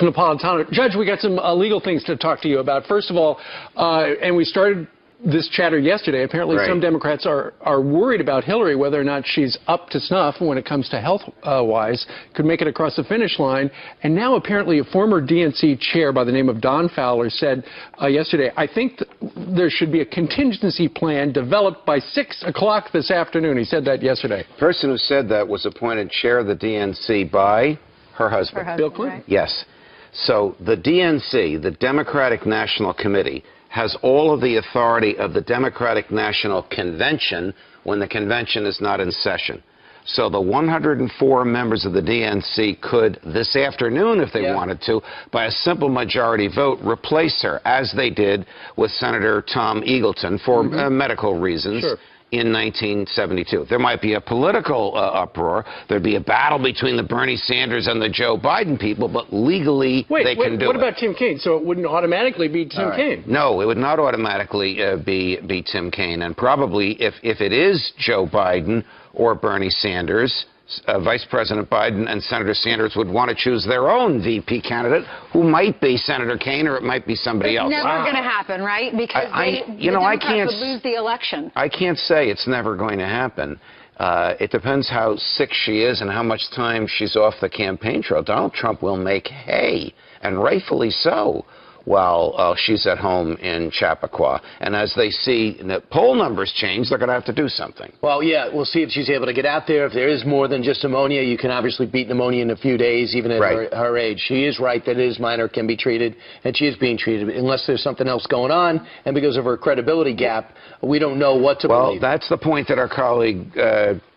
Napolitano. Judge, we got some legal things to talk to you about. First of all, and we started this chatter yesterday. Apparently, some Democrats are worried about Hillary, whether or not she's up to snuff when it comes to health-wise, could make it across the finish line. And now, apparently, a former DNC chair by the name of Don Fowler said yesterday, I think there should be a contingency plan developed by 6 o'clock this afternoon. He said that yesterday. The person who said that was appointed chair of the DNC by her husband. Bill Clinton. Right. Yes. So the DNC, the Democratic National Committee, has all of the authority of the Democratic National Convention when the convention is not in session. So the 104 members of the DNC could, this afternoon, if they wanted to, by a simple majority vote, replace her, as they did with Senator Tom Eagleton for medical reasons. In 1972. There might be a political uproar. There'd be a battle between the Bernie Sanders and the Joe Biden people, but legally they can do it. What about Tim Kaine? So it wouldn't automatically be Tim Kaine? No, it would not automatically be Tim Kaine. And probably if it is Joe Biden or Bernie Sanders, Vice President Biden and Senator Sanders would want to choose their own VP candidate, who might be Senator Kaine or it might be somebody else. It's never going to happen, right? Because the Democrats would lose the election. I can't say it's never going to happen. It depends how sick she is and how much time she's off the campaign trail. Donald Trump will make hay, and rightfully so, while she's at home in Chappaqua. And as they see the poll numbers change, they're going to have to do something. Well, yeah, we'll see if she's able to get out there. If there is more than just pneumonia, you can obviously beat pneumonia in a few days, even at her age. She is right that it is minor, can be treated, and she is being treated. Unless there's something else going on, and because of her credibility gap, we don't know what to believe. Well, that's the point that our colleague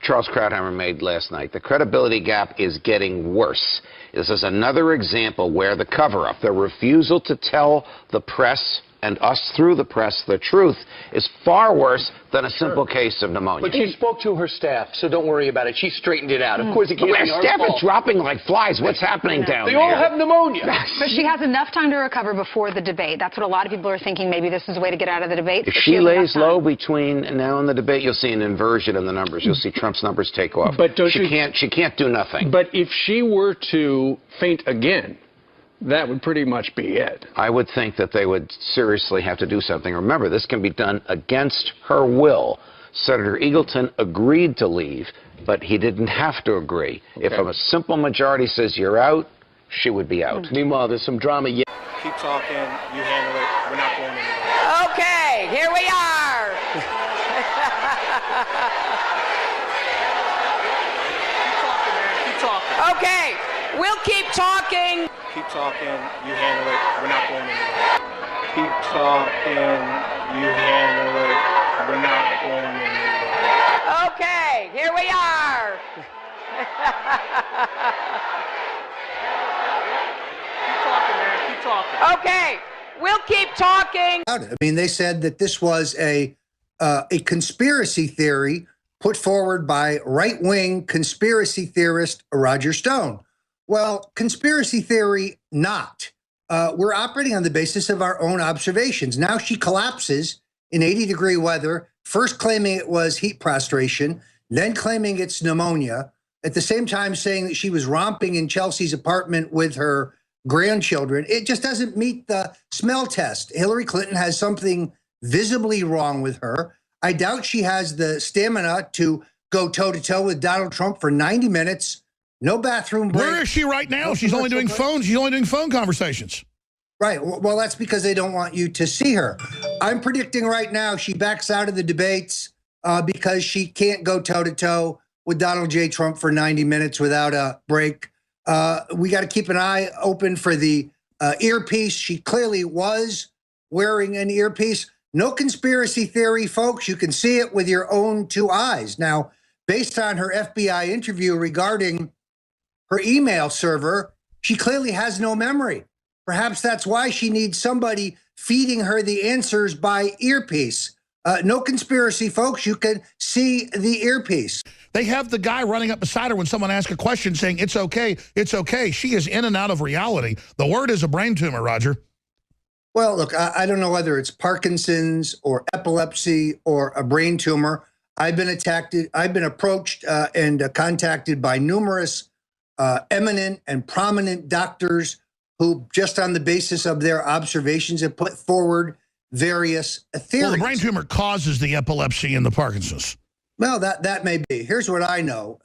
Charles Krauthammer made last night. The credibility gap is getting worse. This is another example where the cover-up, the refusal to tell the press and us through the press the truth, is far worse than a simple case of pneumonia. But she spoke to her staff, so don't worry about it. She straightened it out. Of course, it can't be her fault. Staff is dropping like flies. What's happening down there? They all have pneumonia. But she has enough time to recover before the debate. That's what a lot of people are thinking. Maybe this is a way to get out of the debate. If she lays low between now and the debate, you'll see an inversion in the numbers. You'll see Trump's numbers take off. But she can't do nothing. But if she were to faint again, that would pretty much be it. I would think that they would seriously have to do something. Remember, this can be done against her will. Senator Eagleton agreed to leave, but he didn't have to agree. If a simple majority says you're out, she would be out. Meanwhile, there's some drama yet. Keep talking. You handle it. We're not going anywhere. Okay, here we are. Keep talking. Okay, we'll keep talking. Keep talking. You handle it. We're not going anywhere. Keep talking. You handle it. We're not going anywhere. Okay, here we are. Keep talking, man. Keep talking. Okay, we'll keep talking. I mean, they said that this was a conspiracy theory put forward by right-wing conspiracy theorist Roger Stone. Well, conspiracy theory, not. We're operating on the basis of our own observations. Now she collapses in 80-degree weather, first claiming it was heat prostration, then claiming it's pneumonia, at the same time saying that she was romping in Chelsea's apartment with her grandchildren. It just doesn't meet the smell test. Hillary Clinton has something visibly wrong with her. I doubt she has the stamina to go toe-to-toe with Donald Trump for 90 minutes. No bathroom break. Where is she right now? She's only doing phone. She's only doing phone conversations. Right. Well, that's because they don't want you to see her. I'm predicting right now she backs out of the debates because she can't go toe-to-toe with Donald J. Trump for 90 minutes without a break. We got to keep an eye open for the earpiece. She clearly was wearing an earpiece. No conspiracy theory, folks. You can see it with your own two eyes. Now, based on her FBI interview regarding her email server, she clearly has no memory. Perhaps that's why she needs somebody feeding her the answers by earpiece. No conspiracy, folks. You can see the earpiece. They have the guy running up beside her when someone asks a question saying, it's okay, it's okay. She is in and out of reality. The word is a brain tumor, Roger. Well, look, I don't know whether it's Parkinson's or epilepsy or a brain tumor. I've been approached and contacted by numerous eminent and prominent doctors who just on the basis of their observations have put forward various theories. Well, the brain tumor causes the epilepsy and the Parkinson's. Well, that may be. Here's what I know.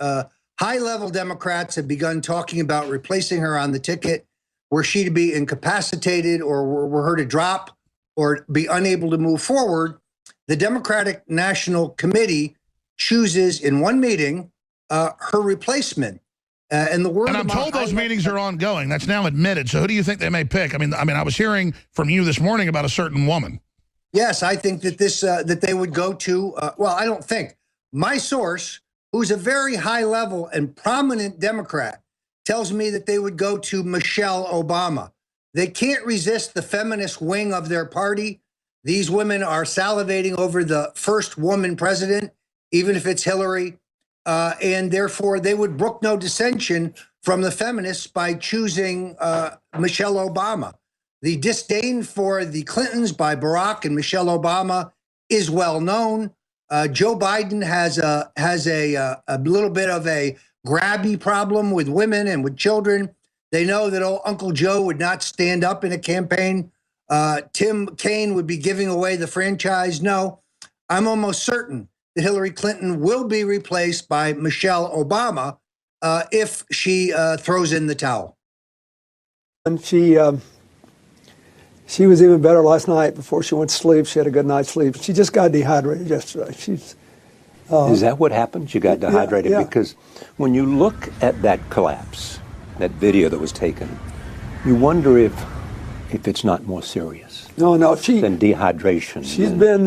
High-level Democrats have begun talking about replacing her on the ticket were she to be incapacitated or were her to drop or be unable to move forward. The Democratic National Committee chooses in one meeting her replacement. And I'm told those meetings are ongoing. That's now admitted. So who do you think they may pick? I mean, I was hearing from you this morning about a certain woman. Yes, I think that that they would go to. Well, I don't think. My source, who's a very high-level and prominent Democrat, tells me that they would go to Michelle Obama. They can't resist the feminist wing of their party. These women are salivating over the first woman president, even if it's Hillary. And therefore, they would brook no dissension from the feminists by choosing Michelle Obama. The disdain for the Clintons by Barack and Michelle Obama is well known. Joe Biden has a little bit of a grabby problem with women and with children. They know that old Uncle Joe would not stand up in a campaign. Tim Kaine would be giving away the franchise. No, I'm almost certain that Hillary Clinton will be replaced by Michelle Obama if she throws in the towel. And she was even better last night before she went to sleep. She had a good night's sleep. She just got dehydrated yesterday. Is that what happened? She got dehydrated? Yeah. Because when you look at that collapse, that video that was taken, you wonder if it's not more serious. No, than dehydration. She's been,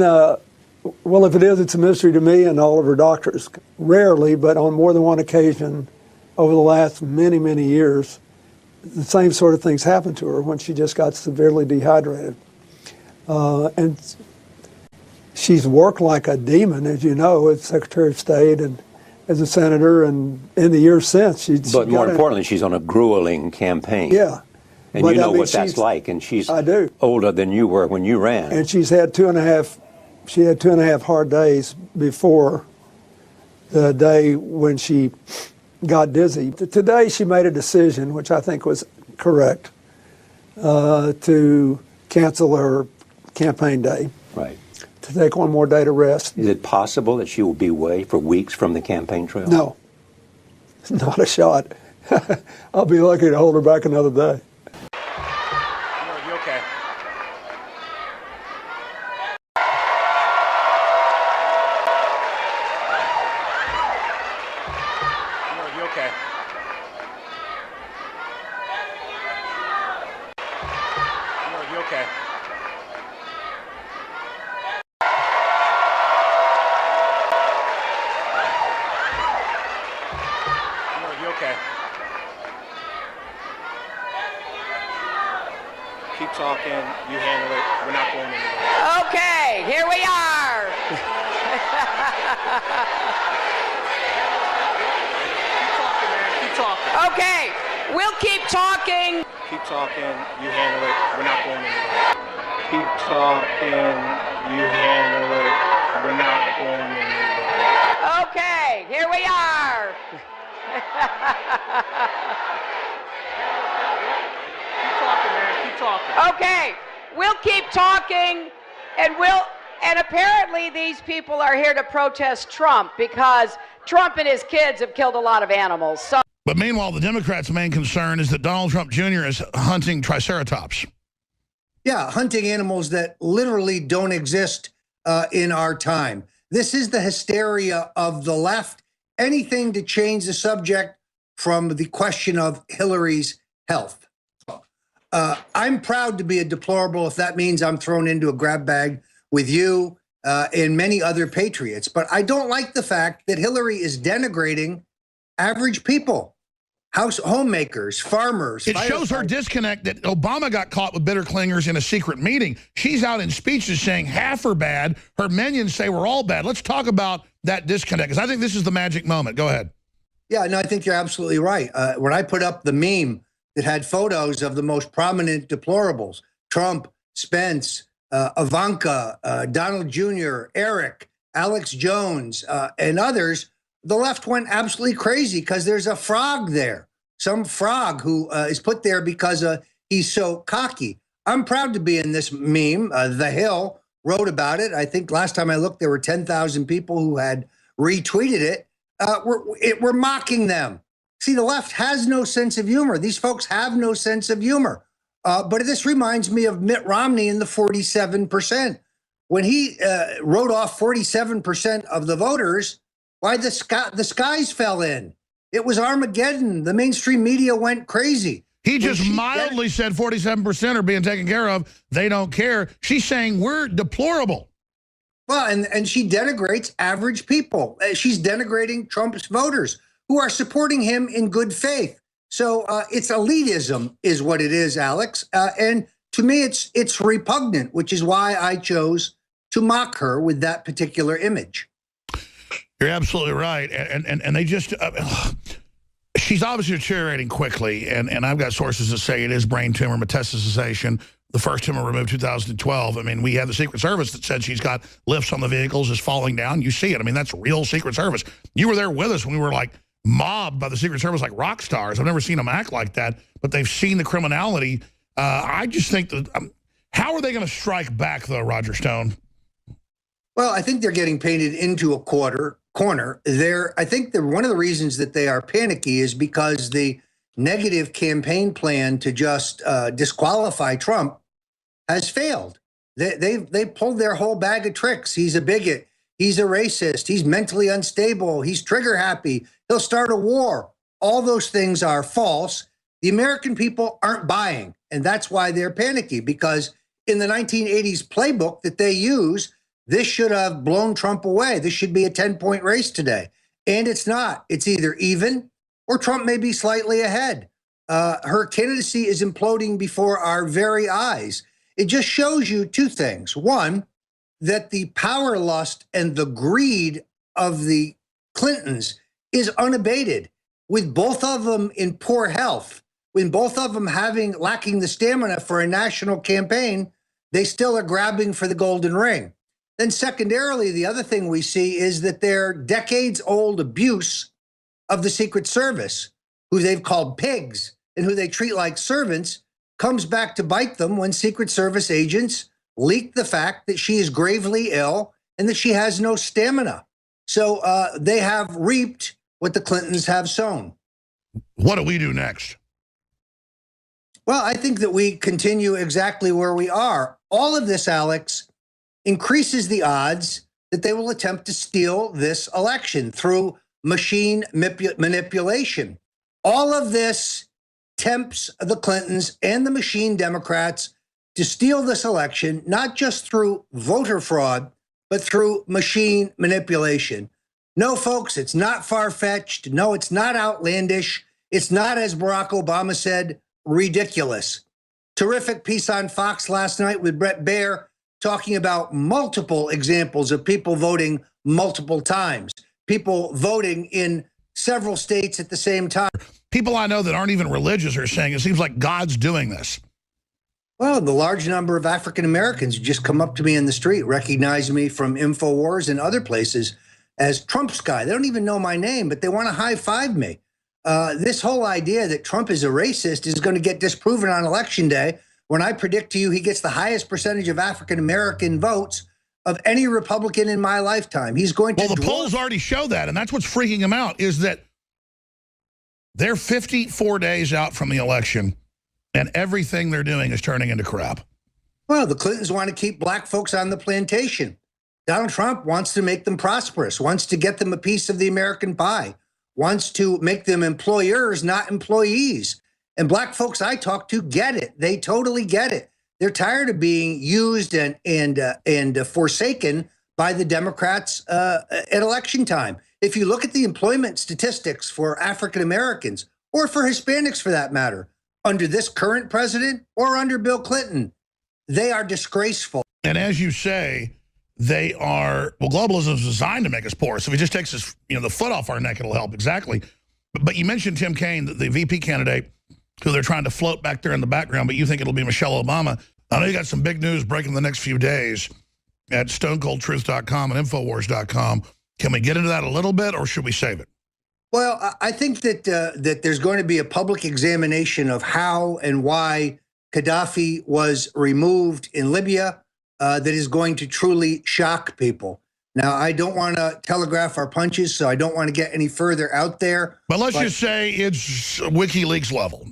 well, if it is, it's a mystery to me and all of her doctors. Rarely, but on more than one occasion over the last many, many years, the same sort of things happened to her when she just got severely dehydrated. And she's worked like a demon, as you know, as Secretary of State and as a senator, and in the years since. But more importantly, she's on a grueling campaign. Yeah. And you know what that's like, and she's older than you were when you ran. And she had 2.5 hard days before the day when she got dizzy. Today she made a decision, which I think was correct, to cancel her campaign day. Right. To take one more day to rest. Is it possible that she will be away for weeks from the campaign trail? No. Not a shot. I'll be lucky to hold her back another day. You okay? You okay? You okay? You okay? Keep talking. You handle it. We're not going anywhere. Okay, here we are. Keep talking. Okay, we'll keep talking. Keep talking. You handle it. We're not going anywhere. Keep talking. You handle it. We're not going anywhere. Okay, here we are. Keep talking. Okay, we'll keep talking, and apparently these people are here to protest Trump because Trump and his kids have killed a lot of animals. So. But meanwhile, the Democrats' main concern is that Donald Trump Jr. is hunting triceratops. Yeah, hunting animals that literally don't exist in our time. This is the hysteria of the left. Anything to change the subject from the question of Hillary's health. I'm proud to be a deplorable if that means I'm thrown into a grab bag with you and many other patriots. But I don't like the fact that Hillary is denigrating average people. Homemakers, farmers. It shows her disconnect that Obama got caught with bitter clingers in a secret meeting. She's out in speeches saying half are bad. Her minions say we're all bad. Let's talk about that disconnect, because I think this is the magic moment. Go ahead. Yeah, no, I think you're absolutely right. When I put up the meme that had photos of the most prominent deplorables, Trump, Spence, Ivanka, Donald Jr., Eric, Alex Jones, and others, the left went absolutely crazy because there's a frog there, some frog who is put there because he's so cocky. I'm proud to be in this meme. The Hill wrote about it. I think last time I looked, there were 10,000 people who had retweeted it. We're mocking them. See, the left has no sense of humor. These folks have no sense of humor. But this reminds me of Mitt Romney in the 47%. When he wrote off 47% of the voters, why the skies fell in. It was Armageddon. The mainstream media went crazy. He just mildly said 47% are being taken care of. They don't care. She's saying we're deplorable. Well, and she denigrates average people. She's denigrating Trump's voters who are supporting him in good faith. So it's elitism is what it is, Alex. And to me, it's repugnant, which is why I chose to mock her with that particular image. You're absolutely right. And they just... she's obviously deteriorating quickly, and I've got sources that say it is brain tumor metastasization. The first tumor removed 2012. I mean, we have the Secret Service that said she's got lifts on the vehicles, is falling down. You see it. I mean, that's real Secret Service. You were there with us when we were, like, mobbed by the Secret Service like rock stars. I've never seen them act like that, but they've seen the criminality. I just think that... how are they going to strike back, though, Roger Stone? Well, I think they're getting painted into a corner. I think that one of the reasons that they are panicky is because the negative campaign plan to just disqualify Trump has failed. They pulled their whole bag of tricks. He's a bigot. He's a racist. He's mentally unstable. He's trigger happy. He'll start a war. All those things are false. The American people aren't buying, and that's why they're panicky, because in the 1980s playbook that they use, this should have blown Trump away. This should be a 10-point race today. And it's not. It's either even or Trump may be slightly ahead. Her candidacy is imploding before our very eyes. It just shows you two things. One, that the power lust and the greed of the Clintons is unabated, with both of them in poor health, with both of them lacking the stamina for a national campaign. They still are grabbing for the golden ring. Then secondarily, the other thing we see is that their decades-old abuse of the Secret Service, who they've called pigs and who they treat like servants, comes back to bite them when Secret Service agents leak the fact that she is gravely ill and that she has no stamina. So they have reaped what the Clintons have sown. What do we do next? Well, I think that we continue exactly where we are. All of this, Alex, increases the odds that they will attempt to steal this election through machine manipulation. All of this tempts the Clintons and the machine Democrats to steal this election, not just through voter fraud, but through machine manipulation. No, folks, it's not far-fetched. No, it's not outlandish. It's not, as Barack Obama said, ridiculous. Terrific piece on Fox last night with Bret Baier, talking about multiple examples of people voting multiple times, people voting in several states at the same time. People I know that aren't even religious are saying it seems like God's doing this. Well, the large number of African Americans who just come up to me in the street, recognize me from InfoWars and other places as Trump's guy. They don't even know my name, but they want to high-five me. This whole idea that Trump is a racist is going to get disproven on Election Day, when I predict to you he gets the highest percentage of African-American votes of any Republican in my lifetime. He's going to... Well, the polls already show that, and that's what's freaking him out, is that they're 54 days out from the election, and everything they're doing is turning into crap. Well, the Clintons want to keep black folks on the plantation. Donald Trump wants to make them prosperous, wants to get them a piece of the American pie, wants to make them employers, not employees. And black folks I talk to get it. They totally get it. They're tired of being used and forsaken by the Democrats at election time. If you look at the employment statistics for African Americans, or for Hispanics for that matter, under this current president or under Bill Clinton, they are disgraceful. And as you say, they are, well, globalism is designed to make us poor. So if he just takes us, the foot off our neck, it'll help. Exactly. But you mentioned Tim Kaine, the VP candidate, who they're trying to float back there in the background, but you think it'll be Michelle Obama. I know you got some big news breaking the next few days at StoneColdTruth.com and Infowars.com. Can we get into that a little bit, or should we save it? Well, I think that that there's going to be a public examination of how and why Gaddafi was removed in Libya that is going to truly shock people. Now, I don't want to telegraph our punches, so I don't want to get any further out there. But let's just say it's WikiLeaks level.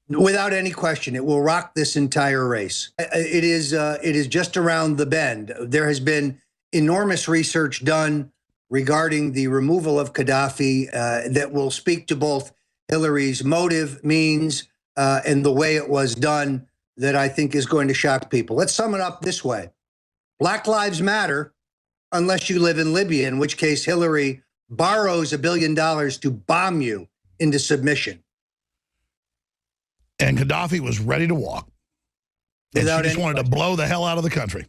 Without any question, it will rock this entire race. It is just around the bend. There has been enormous research done regarding the removal of Gaddafi that will speak to both Hillary's motive, means, and the way it was done that I think is going to shock people. Let's sum it up this way. Black Lives Matter unless you live in Libya, in which case Hillary borrows $1 billion to bomb you into submission. And Gaddafi was ready to walk. And she just wanted to blow the hell out of the country.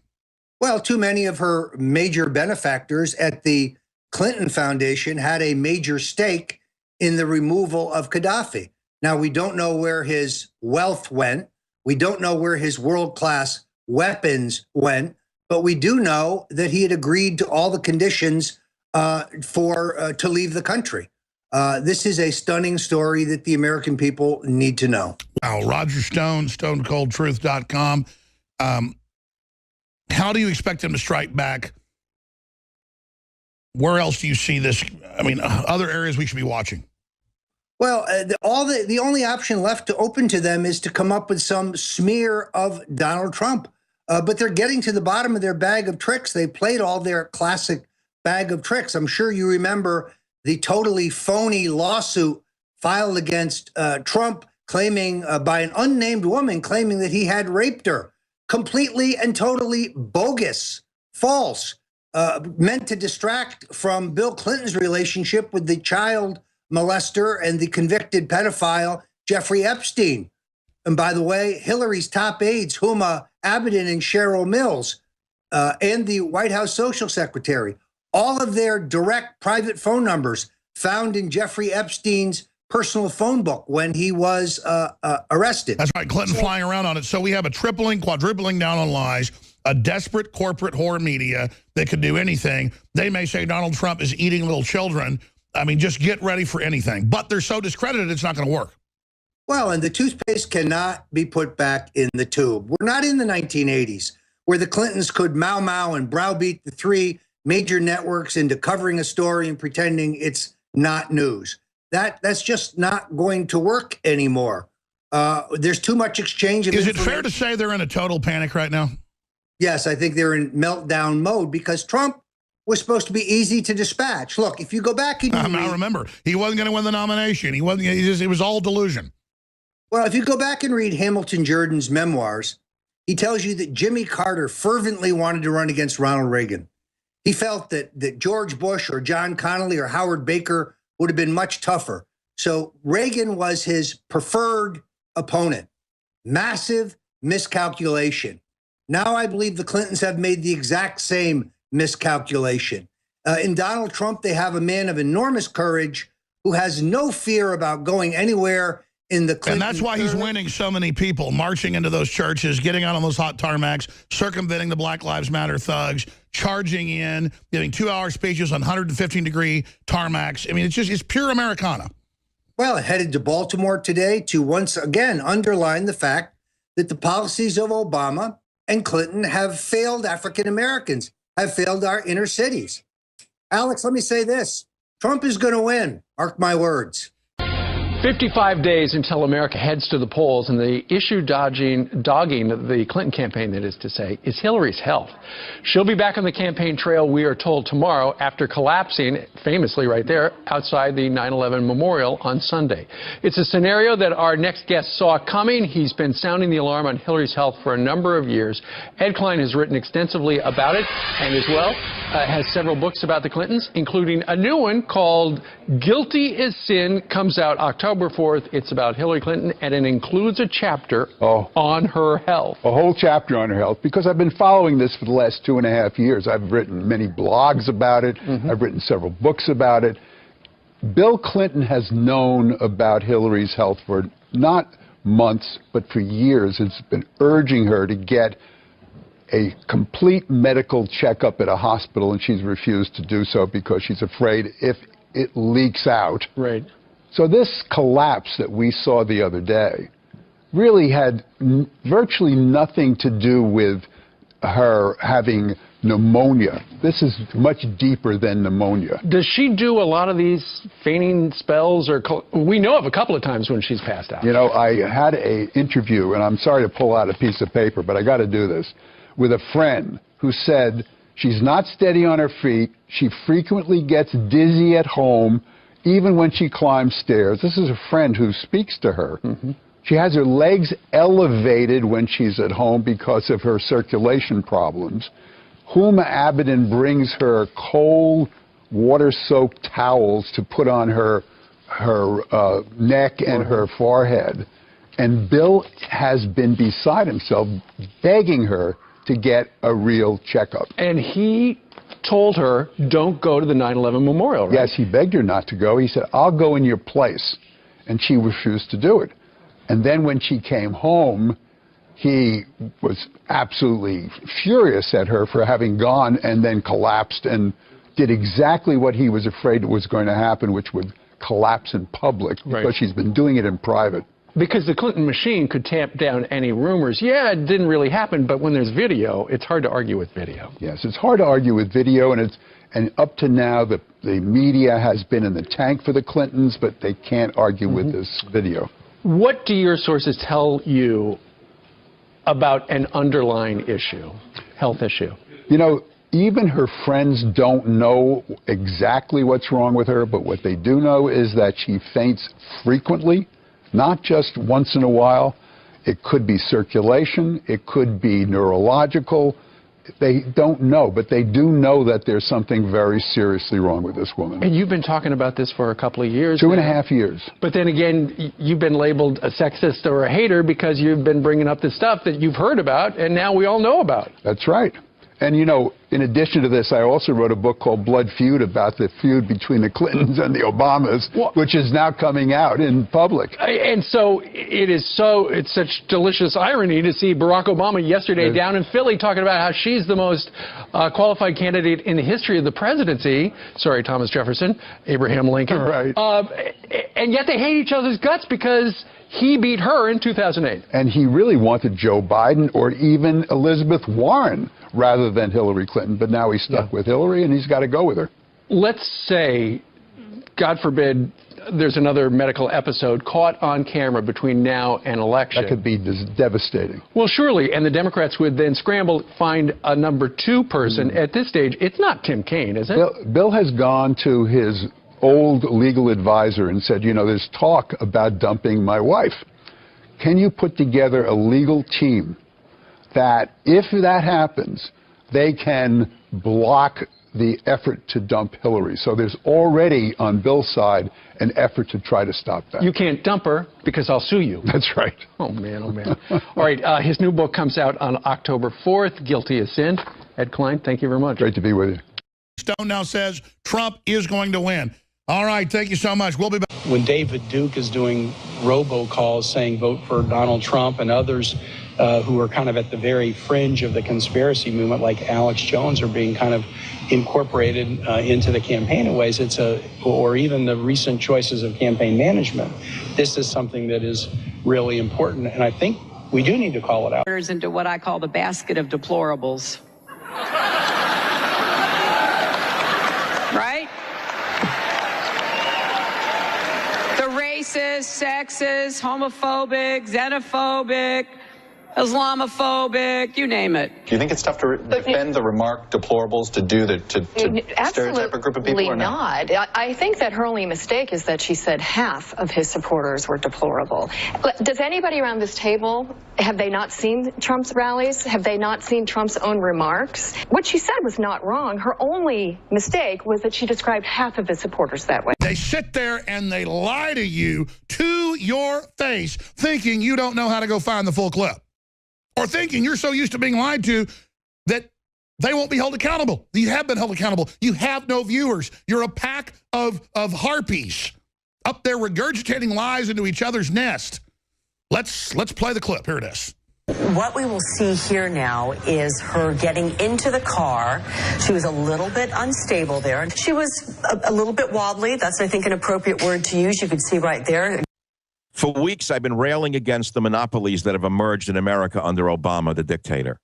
Well, too many of her major benefactors at the Clinton Foundation had a major stake in the removal of Gaddafi. Now, we don't know where his wealth went. We don't know where his world-class weapons went, but we do know that he had agreed to all the conditions to leave the country. This is a stunning story that the American people need to know. Wow, Roger Stone, StoneColdTruth.com. How do you expect him to strike back? Where else do you see this? I mean, other areas we should be watching. Well, the only option left to open to them is to come up with some smear of Donald Trump. But they're getting to the bottom of their bag of tricks. They played all their classic bag of tricks. I'm sure you remember the totally phony lawsuit filed against Trump, claiming by an unnamed woman, claiming that he had raped her. Completely and totally bogus, false, meant to distract from Bill Clinton's relationship with the child molester and the convicted pedophile, Jeffrey Epstein. And by the way, Hillary's top aides, Huma Abedin and Cheryl Mills, and the White House social secretary, all of their direct private phone numbers found in Jeffrey Epstein's personal phone book when he was arrested. That's right, Clinton flying around on it. So we have a tripling, quadrupling down on lies, a desperate corporate whore media that could do anything. They may say Donald Trump is eating little children. I mean, just get ready for anything. But they're so discredited, it's not going to work. Well, and the toothpaste cannot be put back in the tube. We're not in the 1980s, where the Clintons could mow and browbeat the three major networks into covering a story and pretending it's not news. That's just not going to work anymore. There's too much exchange of information. Is it fair to say they're in a total panic right now? Yes, I think they're in meltdown mode because Trump was supposed to be easy to dispatch. Look, if you go back and I remember, he wasn't going to win the nomination. He wasn't. It was all delusion. Well, if you go back and read Hamilton Jordan's memoirs, he tells you that Jimmy Carter fervently wanted to run against Ronald Reagan. He felt that George Bush or John Connally or Howard Baker would have been much tougher. So Reagan was his preferred opponent. Massive miscalculation. Now I believe the Clintons have made the exact same miscalculation. In Donald Trump, they have a man of enormous courage who has no fear about going anywhere in the Clinton. And that's why he's winning so many people, marching into those churches, getting out on those hot tarmacs, circumventing the Black Lives Matter thugs, charging in, giving 2-hour speeches on 115-degree tarmacs. I mean, it's pure Americana. Well, headed to Baltimore today to once again underline the fact that the policies of Obama and Clinton have failed African Americans, have failed our inner cities. Alex, let me say this. Trump is going to win. Mark my words. 55 days until America heads to the polls, and the issue dogging the Clinton campaign, that is to say, is Hillary's health. She'll be back on the campaign trail, we are told, tomorrow after collapsing, famously right there, outside the 9/11 memorial on Sunday. It's a scenario that our next guest saw coming. He's been sounding the alarm on Hillary's health for a number of years. Ed Klein has written extensively about it, and as well has several books about the Clintons, including a new one called Guilty is Sin, comes out October 4th. It's about Hillary Clinton, and it includes a chapter on her health. A whole chapter on her health, because I've been following this for the last 2.5 years. I've written many blogs about it. I've written several books about it. Bill Clinton has known about Hillary's health for not months, but for years. It's been urging her to get a complete medical checkup at a hospital, and she's refused to do so because she's afraid if it leaks out. Right. So this collapse that we saw the other day really had virtually nothing to do with her having pneumonia. This is much deeper than pneumonia. Does she do a lot of these fainting spells? Or we know of a couple of times when she's passed out. You know, I had an interview, and I'm sorry to pull out a piece of paper, but I got to do this, with a friend who said she's not steady on her feet. She frequently gets dizzy at home, even when she climbs stairs. This is a friend who speaks to her. Mm-hmm. She has her legs elevated when she's at home because of her circulation problems. Huma Abedin brings her cold, water-soaked towels to put on her neck and her forehead. And Bill has been beside himself, begging her to get a real checkup. And he told her, don't go to the 9/11 memorial, right? Yes, he begged her not to go. He said, I'll go in your place. And she refused to do it. And then when she came home, he was absolutely furious at her for having gone and then collapsed and did exactly what he was afraid was going to happen, which would collapse in public, because she's been doing it in private. Because the Clinton machine could tamp down any rumors. Yeah, it didn't really happen, but when there's video, it's hard to argue with video. Yes, it's hard to argue with video, and up to now, the media has been in the tank for the Clintons, but they can't argue with this video. What do your sources tell you about an underlying issue, health issue? You know, even her friends don't know exactly what's wrong with her, but what they do know is that she faints frequently, not just once in a while. It could be circulation, it could be neurological. They don't know, but they do know that there's something very seriously wrong with this woman. And you've been talking about this for a couple of years. 2.5 years. But then again, you've been labeled a sexist or a hater because you've been bringing up the stuff that you've heard about and now we all know about. That's right. And, you know, in addition to this, I also wrote a book called Blood Feud about the feud between the Clintons and the Obamas, which is now coming out in public. And so it's such delicious irony to see Barack Obama yesterday down in Philly talking about how she's the most qualified candidate in the history of the presidency. Sorry, Thomas Jefferson, Abraham Lincoln. Right. And yet they hate each other's guts because he beat her in 2008. And he really wanted Joe Biden or even Elizabeth Warren rather than Hillary Clinton. But now he's stuck with Hillary, and he's got to go with her. Let's say, God forbid, there's another medical episode caught on camera between now and election. That could be devastating. Well, surely. And the Democrats would then scramble, find a number 2 person. At this stage, it's not Tim Kaine, is it? Bill has gone to his old legal advisor and said, you know, there's talk about dumping my wife. Can you put together a legal team that, if that happens, they can block the effort to dump Hillary? So there's already, on Bill's side, an effort to try to stop that. You can't dump her because I'll sue you. That's right. Oh, man, oh, man. All right, his new book comes out on October 4th, Guilty as Sin. Ed Klein, thank you very much. Great to be with you. Stone now says Trump is going to win. All right, thank you so much. We'll be back. When David Duke is doing robocalls saying vote for Donald Trump, and others who are kind of at the very fringe of the conspiracy movement, like Alex Jones, are being kind of incorporated into the campaign in ways, or even the recent choices of campaign management. This is something that is really important, and I think we do need to call it out. Into what I call the basket of deplorables. Right? Racist, sexist, homophobic, xenophobic, Islamophobic, you name it. Do you think it's tough to defend the remark deplorables, to stereotype a group of people or not? I think that her only mistake is that she said half of his supporters were deplorable. Does anybody around this table, have they not seen Trump's rallies? Have they not seen Trump's own remarks? What she said was not wrong. Her only mistake was that she described half of his supporters that way. They sit there and they lie to you to your face, thinking you don't know how to go find the full clip. Or thinking you're so used to being lied to that they won't be held accountable. You have been held accountable. You have no viewers. You're a pack of harpies up there regurgitating lies into each other's nest. Let's play the clip. Here it is. What we will see here now is her getting into the car. She was a little bit unstable there. She was a little bit wobbly. That's, I think, an appropriate word to use. You could see right there. For weeks, I've been railing against the monopolies that have emerged in America under Obama, the dictator.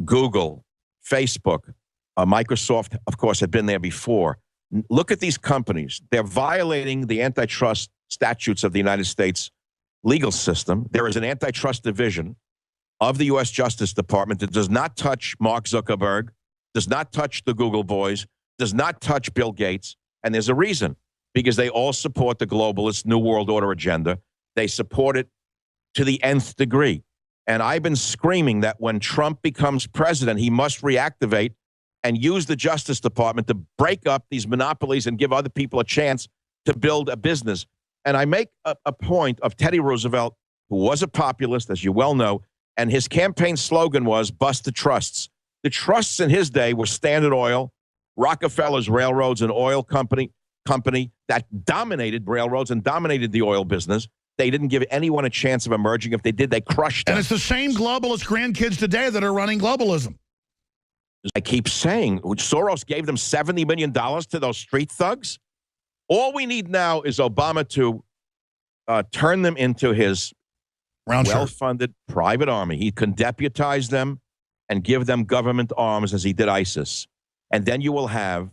Google, Facebook, Microsoft, of course, had been there before. Look at these companies. They're violating the antitrust statutes of the United States legal system. There is an antitrust division of the U.S. Justice Department that does not touch Mark Zuckerberg, does not touch the Google boys, does not touch Bill Gates. And there's a reason, because they all support the globalist New World Order agenda. They support it to the nth degree. And I've been screaming that when Trump becomes president, he must reactivate and use the Justice Department to break up these monopolies and give other people a chance to build a business. And I make a point of Teddy Roosevelt, who was a populist, as you well know, and his campaign slogan was bust the trusts. The trusts in his day were Standard Oil, Rockefeller's railroads and oil company that dominated railroads and dominated the oil business. They didn't give anyone a chance of emerging. If they did, they crushed them. And it's the same globalist grandkids today that are running globalism. I keep saying, Soros gave them $70 million to those street thugs. All we need now is Obama to turn them into his well-funded private army. He can deputize them and give them government arms as he did ISIS. And then you will have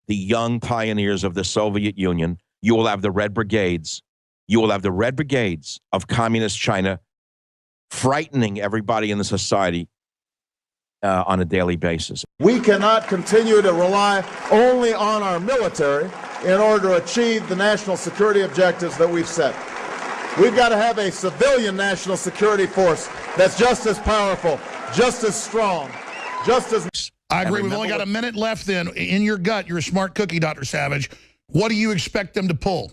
the young pioneers of the Soviet Union. You will have the Red Brigades. You will have the Red Brigades of communist China frightening everybody in the society on a daily basis. We cannot continue to rely only on our military in order to achieve the national security objectives that we've set. We've got to have a civilian national security force that's just as powerful, just as strong, just as... I agree. We've only got a minute left then. In your gut, you're a smart cookie, Dr. Savage. What do you expect them to pull?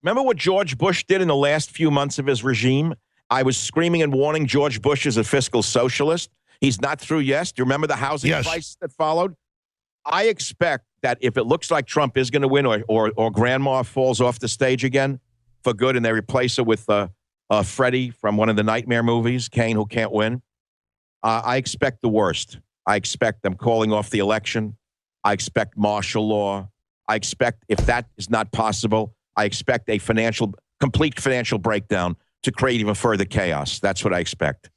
Remember what George Bush did in the last few months of his regime? I was screaming and warning George Bush as a fiscal socialist. He's not through yet. Do you remember the housing crisis that followed? I expect that if it looks like Trump is going to win or Grandma falls off the stage again for good and they replace her with Freddie from one of the Nightmare movies, Kane Who Can't Win, I expect the worst. I expect them calling off the election. I expect martial law. I expect, if that is not possible, I expect a complete financial breakdown to create even further chaos. That's what I expect.